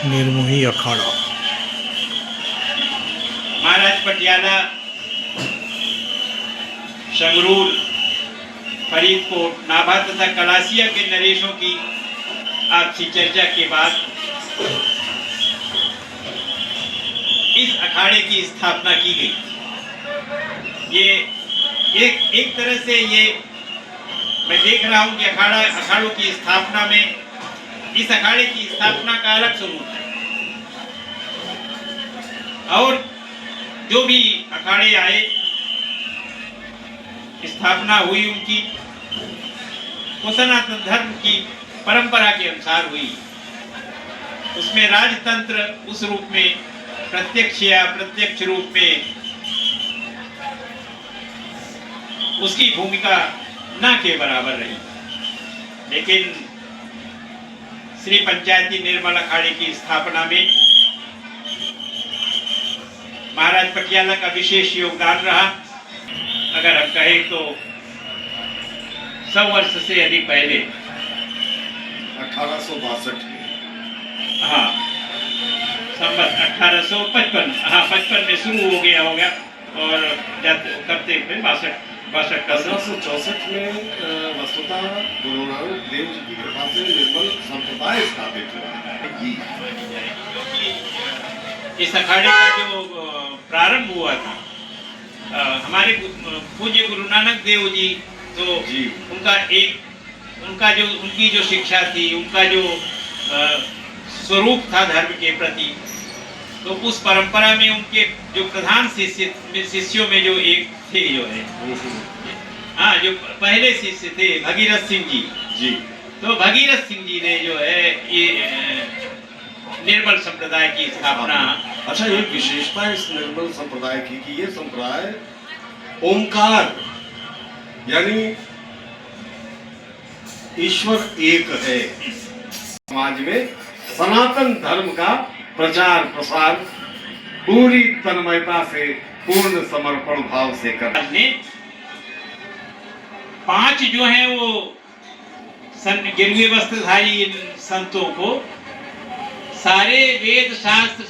निर्मोही अखाड़ा। महाराज पटियाला, संगरूर, फरीदकोट, नाभा तथा कलासिया के नरेशों की आपसी चर्चा के बाद इस अखाड़े की स्थापना की गई। ये एक तरह से ये मैं देख रहा हूं कि अखाड़ों की स्थापना में इस अखाड़े की स्थापना का अलग स्वरूप है, और जो भी अखाड़े आए, स्थापना हुई उनकी, वो सनातन धर्म की परंपरा के अनुसार हुई। उसमें राजतंत्र उस रूप में प्रत्यक्ष या अप्रत्यक्ष रूप में उसकी भूमिका न के बराबर रही, लेकिन श्री पंचायती निर्मल अखाड़े की स्थापना में महाराज पटियाला का विशेष योगदान रहा। अगर हम कहें तो 100 वर्ष से अधिक पहले 1862 में, हाँ, संवत 1855, हाँ 55 में शुरू हो गया होगा, और करते हुए 62 का 1864 में वस्तुतः गुरु नानक देव जी की कृपा से निर्मल संप्रदाय स्थापित हुआ। इस अखाड़े का जो प्रारंभ हुआ था, हमारे पूज्य गुरु नानक देव जी, तो उनकी जो शिक्षा थी, उनका जो स्वरूप था धर्म के प्रति, तो उस परंपरा में उनके जो प्रधान शिष्यों में जो एक थे, जो है, हाँ, जो पहले शिष्य थे भगीरथ सिंह जी। तो भगीरथ सिंह जी ने जो है ये निर्मल संप्रदाय की स्थापना। अच्छा, एक विशेषता इस निर्मल संप्रदाय की कि ये संप्रदाय ओमकार यानी ईश्वर एक है। समाज में सनातन धर्म का प्रचार प्रसार पूरी तन्मयता से, पूर्ण समर्पण भाव से करने 5 जो हैं वो गेरुए वस्त्रधारी संतों को सारे वेद शास्त्र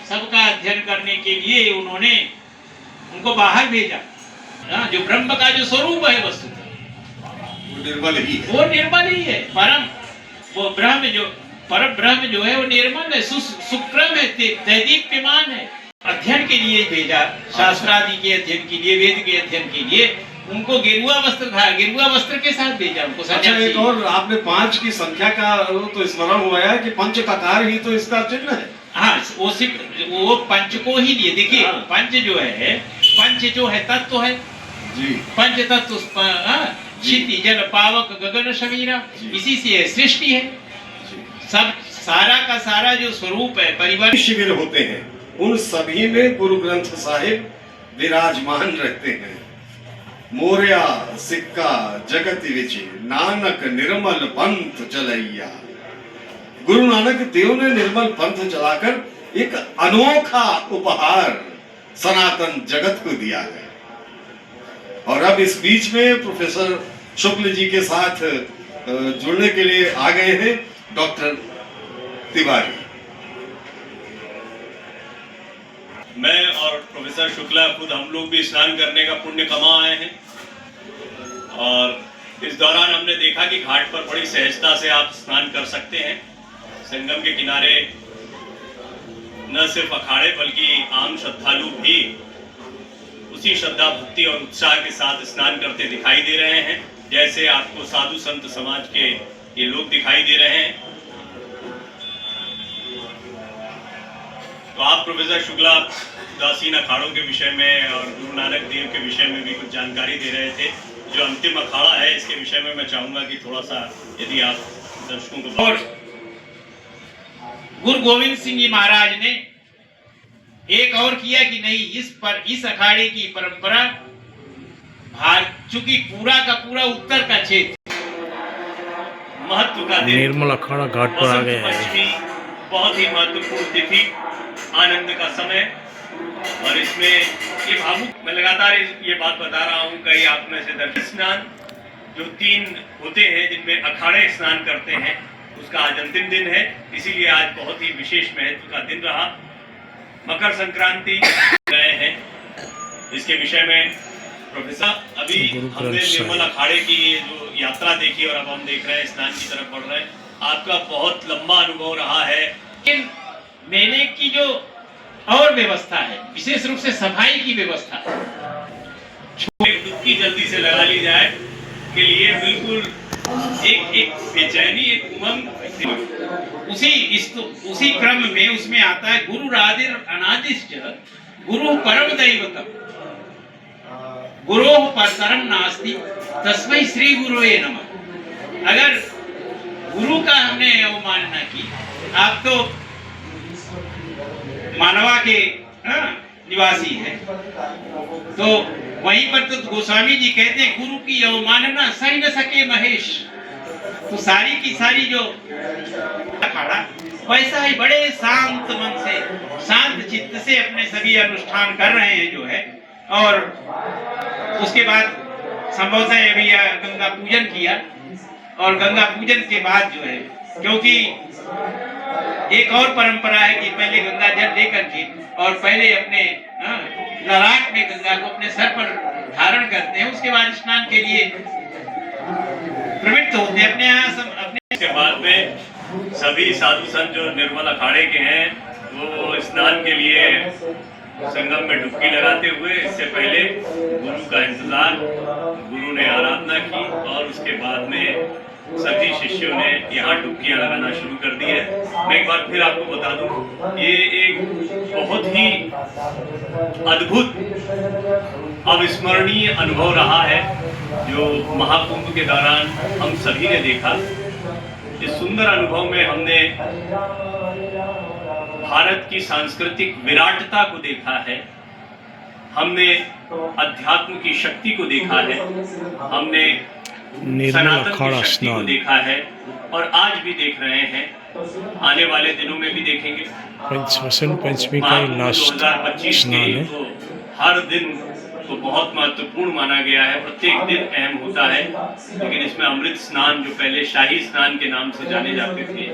सबका अध्ययन करने के लिए उन्होंने उनको बाहर भेजा। जो ब्रह्म का जो स्वरूप है वस्तुतः वो निर्मल ही है। परम वो परम ब्रह्म जो है वो निर्मल है, सुक्रम है, दैदीप्यमान है। अध्ययन के लिए भेजा, शास्त्रादि के अध्ययन के लिए, वेद के अध्ययन के लिए उनको गेरुआ वस्त्र के साथ भेजा उनको। अच्छा, एक और आपने 5 की संख्या का तो स्मरण हुआ है कि पंच ककार ही तो इसका चिन्ह है। हाँ, वो पंच को ही लिए। देखिए, हाँ। पंच जो है तत्व है जी, पंच तत्व, क्षिति जल पावक गगन समीरा, इसी से है सृष्टि है। सब सारा का सारा जो स्वरूप है, परिवार शिविर होते हैं, उन सभी में गुरु ग्रंथ साहिब विराजमान रहते हैं। मोरिया सिक्का जगत विच नानक निर्मल पंथ चलैया। गुरु नानक देव ने निर्मल पंथ चलाकर एक अनोखा उपहार सनातन जगत को दिया है। और अब इस बीच में प्रोफेसर शुक्ल जी के साथ जुड़ने के लिए आ गए हैं डॉक्टर तिवारी। मैं और प्रोफेसर शुक्ला खुद हम लोग भी स्नान करने का पुण्य कमा आए हैं, और इस दौरान हमने देखा कि घाट पर बड़ी सहजता से आप स्नान कर सकते हैं। संगम के किनारे न सिर्फ अखाड़े बल्कि आम श्रद्धालु भी उसी श्रद्धा भक्ति और उत्साह के साथ स्नान करते दिखाई दे रहे हैं, जैसे आपको साधु संत समाज के ये लोग दिखाई दे रहे हैं। तो आप प्रोफेसर शुक्ला उदासीन अखाड़ों के विषय में और गुरु नानक देव के विषय में भी कुछ जानकारी दे रहे थे। जो अंतिम अखाड़ा है इसके विषय में मैं चाहूंगा कि थोड़ा सा यदि आप दर्शकों को। और गुरु गोविंद सिंह जी महाराज ने एक और किया कि नहीं, इस अखाड़े की परंपरा चूंकि पूरा का पूरा उत्तर का क्षेत्र महत्व का दिन, निर्मल अखाड़ा घाट पर आ गए हैं। बहुत ही महत्वपूर्ण तिथि, आनंद का समय, और इसमें ये भावुक, मैं लगातार ये बात बता रहा हूँ, कई आप में से दर्शन स्नान जो 3 होते हैं जिनमें अखाड़े स्नान करते हैं, उसका आज अंतिम दिन है, इसीलिए आज बहुत ही विशेष महत्व का दिन रहा। मकर संक्रांति गए हैं, इसके विषय में प्रोफेसर अभी हमने निर्मल अखाड़े की ये जो यात्रा देखी और अब हम देख रहे हैं स्नान की तरफ बढ़ रहे हैं। आपका बहुत लंबा अनुभव रहा है। लेकिन मेले की जो और व्यवस्था है, विशेष रूप से सफाई की व्यवस्था, एक डुबकी जल्दी से लगा ली जाए के लिए बिल्कुल एक बेचैनी, एक उमंग, उसी क्रम में उसमें आता है गुरु राधिर अनादिश्च गुरु परम दैवतम गुरोः परतरम नास्ति तस्मै श्री गुरुवे नमः। अगर गुरु का हमने अवमानना की, आप तो मानवा के निवासी है, तो वहीं पर तो गोस्वामी जी कहते हैं गुरु की अवमानना सही न सके महेश। तो सारी की सारी जो अखाड़ा वैसा ही बड़े शांत मन से, शांत चित्त से अपने सभी अनुष्ठान कर रहे हैं जो है। और उसके बाद संभवतः अभी गंगा पूजन किया, और गंगा पूजन के बाद जो है, क्योंकि एक और परंपरा है कि पहले गंगा जल लेकर के और पहले अपने ललाट में गंगा को अपने सर पर धारण करते हैं, उसके बाद स्नान के लिए प्रवृत्त होते हैं अपने यहाँ अपने। के बाद में सभी साधु संत जो निर्मल अखाड़े के हैं वो स्नान के लिए संगम में डुबकी लगाते हुए, इससे पहले गुरु का इंतजार, गुरु ने आराधना की और उसके बाद में सभी शिष्यों ने यहाँ डुबकियां लगाना शुरू कर दी है। मैं एक बार फिर आपको बता दूं, ये एक बहुत ही अद्भुत अविस्मरणीय अनुभव रहा है जो महाकुंभ के दौरान हम सभी ने देखा। इस सुंदर अनुभव में हमने भारत की सांस्कृतिक विराटता को देखा है, हमने अध्यात्म की शक्ति को देखा है, हमने सनातन की शक्ति को देखा है और आज भी देख रहे हैं, आने वाले दिनों में भी देखेंगे। पंचमी का लास्ट 2025 स्नान है। तो हर दिन को बहुत महत्वपूर्ण माना गया है, प्रत्येक दिन अहम होता है, लेकिन इसमें अमृत स्नान जो पहले शाही स्नान के नाम से जाने जाते थे,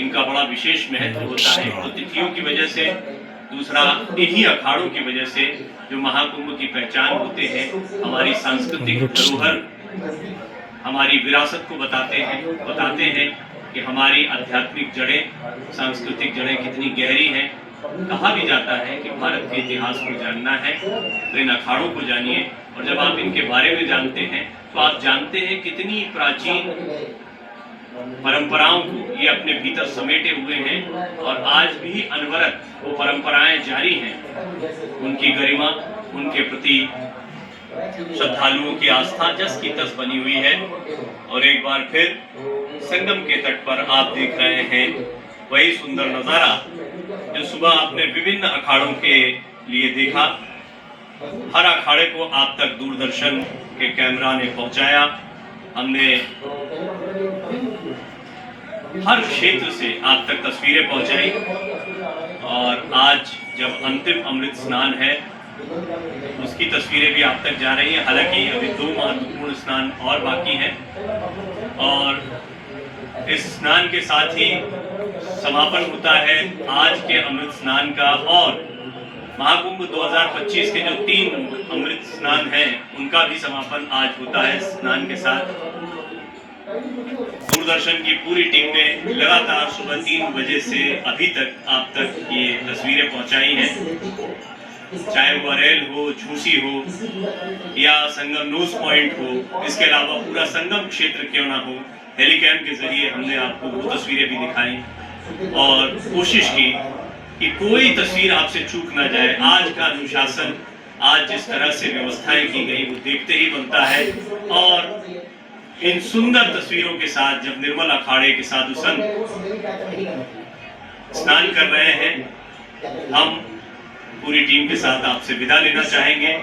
इनका बड़ा विशेष महत्व होता है। तो तिथियों की वजह से, दूसरा इन्हीं अखाड़ों की वजह से जो महाकुंभ की पहचान होते हैं, हमारी सांस्कृतिक धरोहर, हमारी विरासत को बताते हैं कि हमारी आध्यात्मिक जड़ें, सांस्कृतिक जड़ें कितनी गहरी हैं। कहा भी जाता है कि भारत के इतिहास को जानना है तो इन अखाड़ों को जानिए, और जब आप इनके बारे में जानते हैं तो आप जानते हैं कितनी प्राचीन परंपराओं को ये अपने भीतर समेटे हुए हैं और आज भी अनवरत वो परंपराएं जारी हैं। उनकी गरिमा, उनके प्रति श्रद्धालुओं की आस्था जस की तस बनी हुई है। और एक बार फिर संगम के तट पर आप देख रहे हैं वही सुंदर नजारा जो सुबह आपने विभिन्न अखाड़ों के लिए देखा। हर अखाड़े को आप तक दूरदर्शन के कैमरा ने पहुंचाया। हमने हर क्षेत्र से आप तक तस्वीरें पहुंचाई और आज जब अंतिम अमृत स्नान है उसकी तस्वीरें भी आप तक जा रही हैं। हालांकि अभी 2 महत्वपूर्ण स्नान और बाकी हैं और इस स्नान के साथ ही समापन होता है आज के अमृत स्नान का। और महाकुंभ 2025 के जो 3 अमृत स्नान हैं उनका भी समापन आज होता है स्नान के साथ। दूरदर्शन की पूरी टीम ने लगातार सुबह 3 बजे से अभी तक आप तक ये तस्वीरें पहुंचाई हैं, चाहे वो रेल हो, झूसी हो या संगम नोज पॉइंट हो, इसके अलावा पूरा संगम क्षेत्र क्यों ना हो, हेलीकैम के जरिए हमने आपको वो तस्वीरें भी दिखाई और कोशिश की कि कोई तस्वीर आपसे चूक ना जाए। आज का अनुशासन, आज जिस तरह से व्यवस्थाएं की गई वो देखते ही बनता है। और इन सुंदर तस्वीरों के साथ जब निर्मल अखाड़े के साधु संत स्नान कर रहे हैं, हम पूरी टीम के साथ आपसे विदा लेना चाहेंगे।